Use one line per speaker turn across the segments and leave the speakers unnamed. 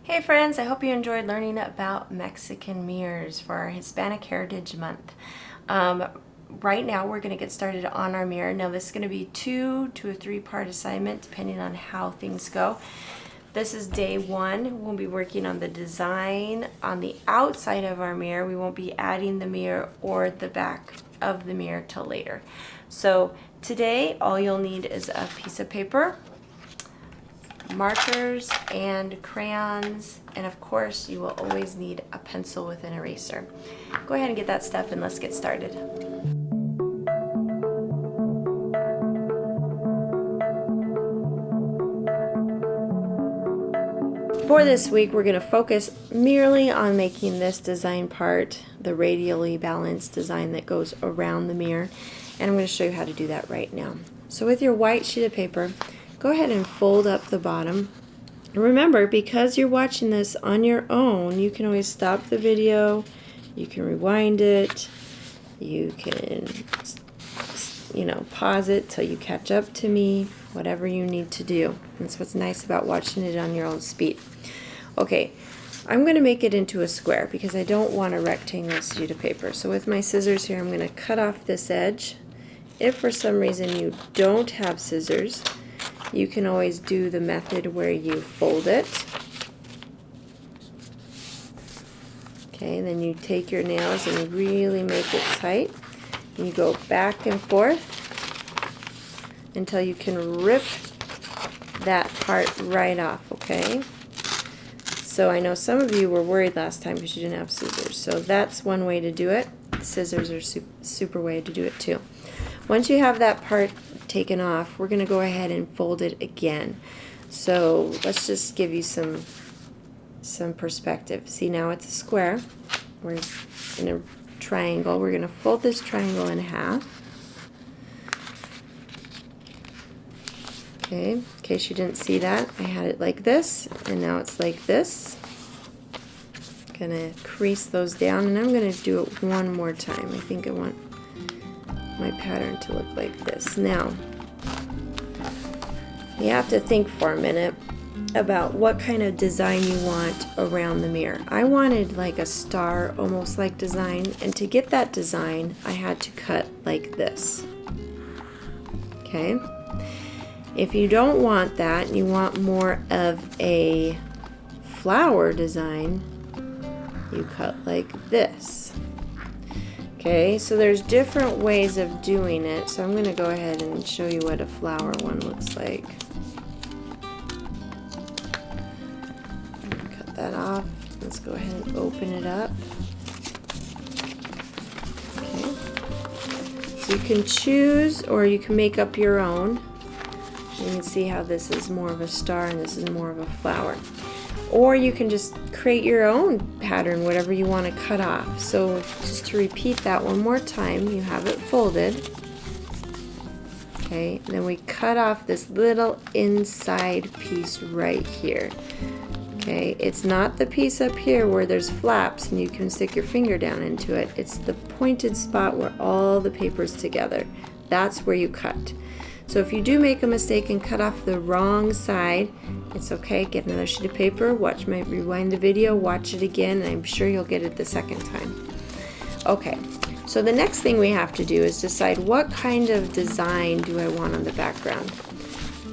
Hey friends, I hope you enjoyed learning about Mexican mirrors for our Hispanic Heritage Month. Right now we're going to get started on our mirror. Now this is going to be 2 to a 3-part assignment depending on how things go. This is day 1. We'll be working on the design on the outside of our mirror. We won't be adding the mirror or the back of the mirror till later. So today all you'll need is a piece of paper, markers and crayons, and of course you will always need a pencil with an eraser. Go ahead and get that stuff and let's get started. For this week we're going to focus merely on making this design part, the radially balanced design that goes around the mirror, and I'm going to show you how to do that right now. So with your white sheet of paper, go ahead and fold up the bottom. Remember, because you're watching this on your own, you can always stop the video, you can rewind it, you can, pause it till you catch up to me, whatever you need to do. That's what's nice about watching it on your own speed. Okay, I'm going to make it into a square because I don't want a rectangular sheet of paper. So with my scissors here, I'm going to cut off this edge. If for some reason you don't have scissors, you can always do the method where you fold it. Okay, then you take your nails and really make it tight. And you go back and forth until you can rip that part right off, okay? So I know some of you were worried last time because you didn't have scissors. So that's one way to do it. Scissors are super way to do it too. Once you have that part taken off, we're going to go ahead and fold it again. So let's just give you some perspective. See, now it's a square. We're in a triangle. We're going to fold this triangle in half. Okay, in case you didn't see that, I had it like this, and now it's like this. Going to crease those down, and I'm going to do it one more time. I think I want my pattern to look like this. Now, you have to think for a minute about what kind of design you want around the mirror. I wanted like a star, almost like design, and to get that design, I had to cut like this. Okay? If you don't want that, and you want more of a flower design, you cut like this. Okay, so there's different ways of doing it, so I'm going to go ahead and show you what a flower one looks like. Cut that off. Let's go ahead and open it up. Okay, so you can choose or you can make up your own. You can see how this is more of a star and this is more of a flower. Or you can just create your own pattern, whatever you want to cut off. So just to repeat that one more time, you have it folded. Okay, and then we cut off this little inside piece right here. Okay, it's not the piece up here where there's flaps and you can stick your finger down into it. It's the pointed spot where all the paper's together. That's where you cut. So if you do make a mistake and cut off the wrong side, it's okay. Get another sheet of paper, rewind the video, watch it again, and I'm sure you'll get it the second time. Okay, so the next thing we have to do is decide what kind of design do I want on the background.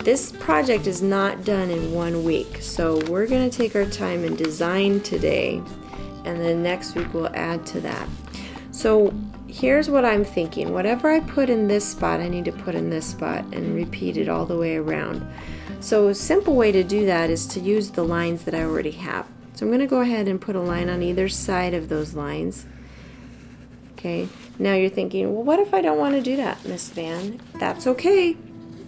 This project is not done in 1 week, so we're going to take our time and design today, and then next week we'll add to that. So here's what I'm thinking. Whatever I put in this spot, I need to put in this spot and repeat it all the way around. So a simple way to do that is to use the lines that I already have. So I'm going to go ahead and put a line on either side of those lines. Okay, now you're thinking, well, what if I don't want to do that, Miss Van? That's okay.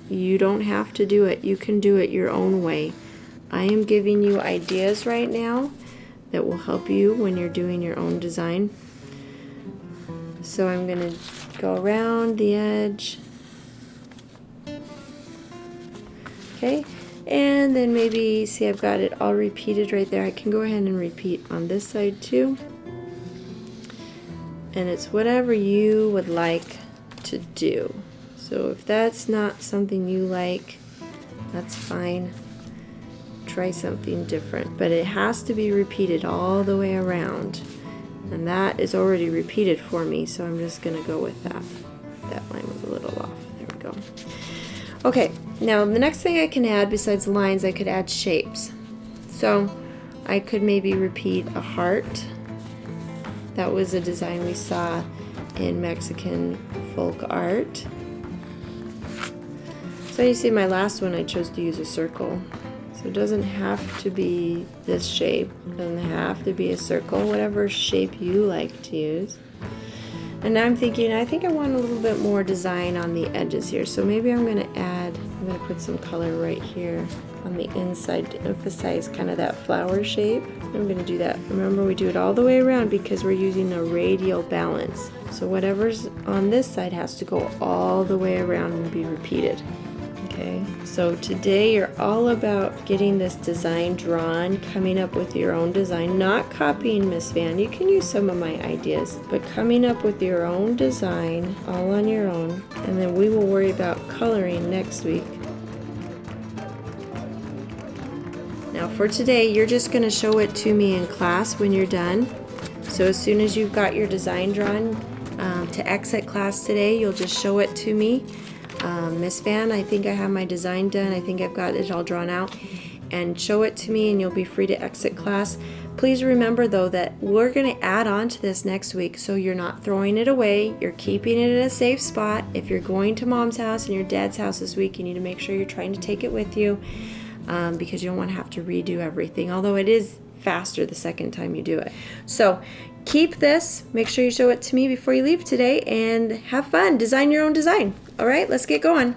You don't have to do it. You can do it your own way. I am giving you ideas right now that will help you when you're doing your own design. So I'm going to go around the edge. Okay, and then maybe, see, I've got it all repeated right there. I can go ahead and repeat on this side too. And it's whatever you would like to do. So if that's not something you like, that's fine. try something different. But it has to be repeated all the way around. And that is already repeated for me, so I'm just going to go with that. That line was a little off. There we go. Okay, now the next thing I can add besides lines, I could add shapes. So I could maybe repeat a heart. That was a design we saw in Mexican folk art. So you see my last one, I chose to use a circle. So it doesn't have to be this shape. It doesn't have to be a circle, whatever shape you like to use. And now I'm thinking, I think I want a little bit more design on the edges here. So maybe I'm going to put some color right here on the inside to emphasize kind of that flower shape. I'm going to do that. Remember, we do it all the way around because we're using a radial balance. So whatever's on this side has to go all the way around and be repeated. Okay, so today you're all about getting this design drawn, coming up with your own design, not copying Miss Van. You can use some of my ideas, but coming up with your own design all on your own, and then we will worry about coloring next week. Now for today, you're just going to show it to me in class when you're done. So as soon as you've got your design drawn to exit class today, you'll just show it to me. Miss Van, I think I have my design done. I think I've got it all drawn out. And show it to me and you'll be free to exit class. Please remember though that we're going to add on to this next week, so you're not throwing it away. You're keeping it in a safe spot. If you're going to mom's house and your dad's house this week, you need to make sure you're trying to take it with you because you don't want to have to redo everything, although it is faster the second time you do it. So keep this. Make sure you show it to me before you leave today and have fun. Design your own design. All right, let's get going.